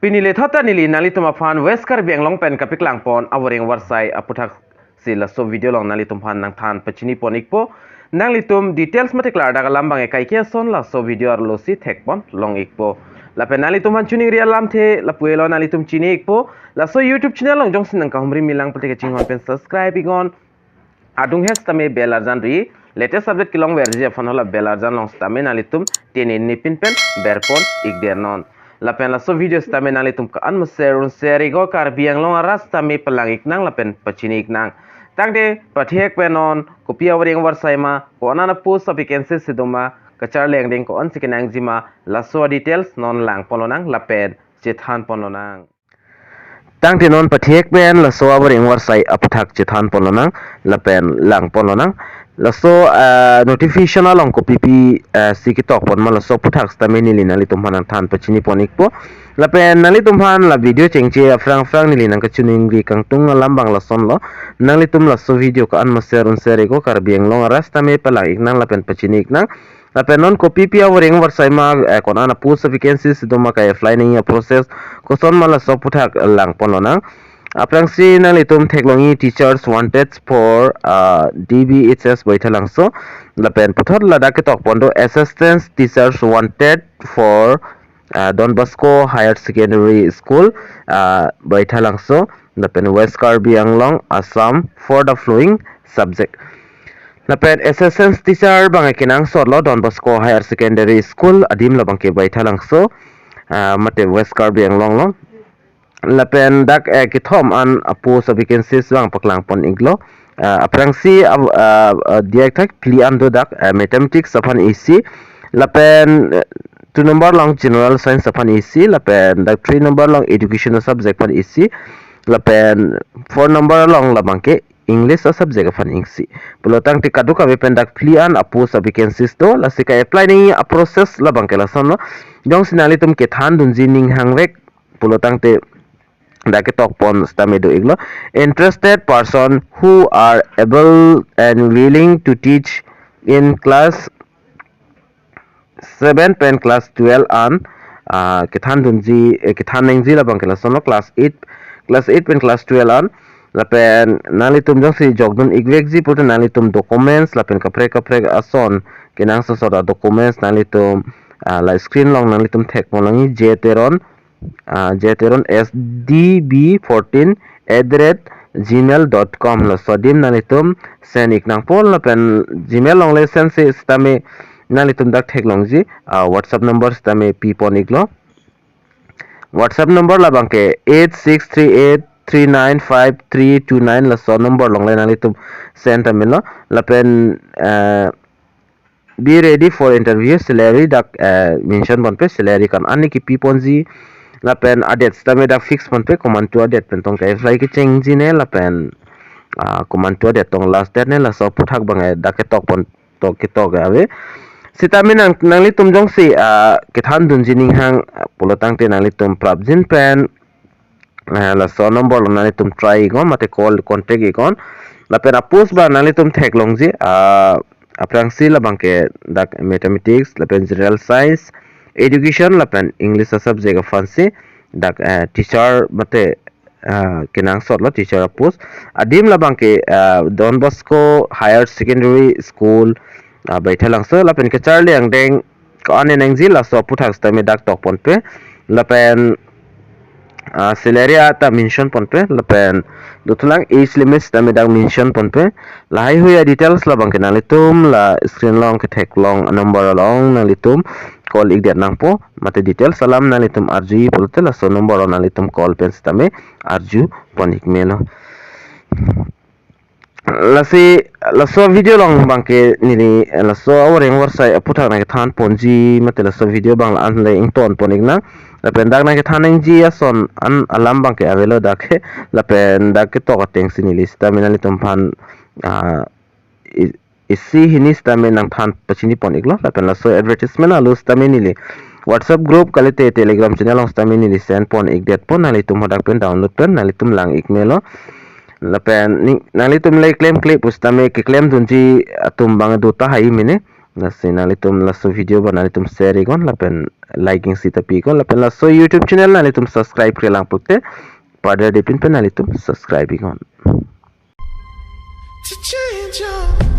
Pinili thota nili nali tumafan West Karbi Anglong pen kapiklang pon Voreng Awarsai APHUTHAK sila so video long nali tumfan nang than pachini ponikpo nang litum details mate klar daga lambang ekai kia son la so video ar losi thekpon long ikpo la pen nali tumhan chuning ria lam the la puelo nali tum chini ikpo la so YouTube channel long jongsin nang kahumri milang pate kaching hon pen subscribe igon adung hes tame bell arjan ri latest subject kilong verji afan hola bell arjan long stame nali tum tene nipin pen berpon igdernon lapen la so video stame nali tum ka an share go Karbi Anglong rastame pelangik nang lapen pachinik nang tangde pathek penon kopia Voreng Awarsai ma ko anana post vacancy sidoma kachar leng ding ko an sikenang jima la so details non lang polonang lapen chethan polonang tangte non pathek pen la so Voreng Awarsai APHUTHAK chethan polonang lapen lang polonang la so notification along ko pp sikitok pon ma la so APHUTHAK stame nili nali tumhan than pachini ponik po la pen nali tumhan la video chengche frang nili nang kachuning ri kangtung lambang la son lo nali tum la so video ka an share go Karbi Anglong rastame palang iknang la pen pachini iknang la pen non ko pp Voreng Awarsai ma konana post vacancies doma ka apply ning process ko son ma la so APHUTHAK lang pon lo nang aprangsi nang litum theklongi teachers wanted for DBHS baithalangso lapen puthot lada ke tok pondo assistant teachers wanted for Don Bosco Higher Secondary School baithalangso lapen West Karbi Anglong Assam for the following subject lapen assistant teacher bangai kinang sorlo Don Bosco Higher Secondary School adim labangke baithalangso mate West Karbi Anglong lo lapen dak kithom an apo sa vacancies bang paklang pon iglo aprangsi diak thak plian do dak mathematics sapan ec lapen 2 number long general science sapan ec lapen dak 3 number long educational subject pan ec lapen 4 number long labangke English a subject fan ingsi pelotang ti kadu ka pen dak plian apo sa vacancies do lasika apply ni a process labangke lason no jong sinali tum ke than dun jining hangwek pelotang te dake tok pon stame do iglo interested person who are able and willing to teach in class 7 pen class 12 an kithan dunji kithan nengji la bangkela sono class 8 pen class 12 an la pen nali tum jong si jogdon igvexi puto nali tum documents la pen kapre ason kinang so sora documents nali tum la screen long nali tum thek molangi jeteron jeteron sdb14@gmail.com lo sodim nalitum sen iknang pol la pen gmail long le sen se stame nalitum dak thek long ji whatsapp number stame pipon iglo whatsapp number la bangke 8638395329 la so number long le nalitum sen tamilo la pen be ready for interview salary dak mention bon pe salary kan ani ki pipon ji lapen adet stame dak fix pon pe command to adet pen tong kai fly ki cheng ji ne lapen command to adet tong last date ne la so APHUTHAK bangai dak ke tok pon tok ki tok ave sitame nang li tum jong si ke than dun jining hang polotang te nang li tum prabjin pen la so number nang li tum try gon mate call contact gon lapen apus ba nang li tum thek long ji aprangsi la bangke dak mathematics lapen general science education lapen English subject fancy dak teacher mate kinang sort lo teacher post adim la bangke Don Bosco Higher Secondary School baithalang so lapen ke charli ang deng ko ane nang zila so APHUTHAK stame dak tok pon pe lapen salary ata mention pon pe lapen dutulang age limit stame dak mention pon pe lai huya details la bangke nalitum la screen long ke thek long number long nalitum call igdet nang po mate detail salam nalitum arju polte la so number nalitum call pen stame arju ponik melo la so video long bangke nili la so Voreng Awarsai APHUTHAK na than ponji mate la so video bang la an le ington ponik na la pen dak na ke than ji ason an alam bangke avelo dak la pen dak ke to ateng sinili stame nalitum phan isi hini stame nang than pachini ponik lo lapen la so advertisement alu stame nili WhatsApp group kalite Telegram channel long stame nili send pon igdet pon nalitum hodak pen download pen nalitum lang ikmelo lapen nalitum le claim clip ustame ke claim dunji atum bang duta hai mine Nasi nalitum lasso video ba nalitum share igon lapen liking sita pi igon lapen lasso YouTube channel nalitum subscribe ke lang pukte pada dipin pen nalitum subscribe igon. To change your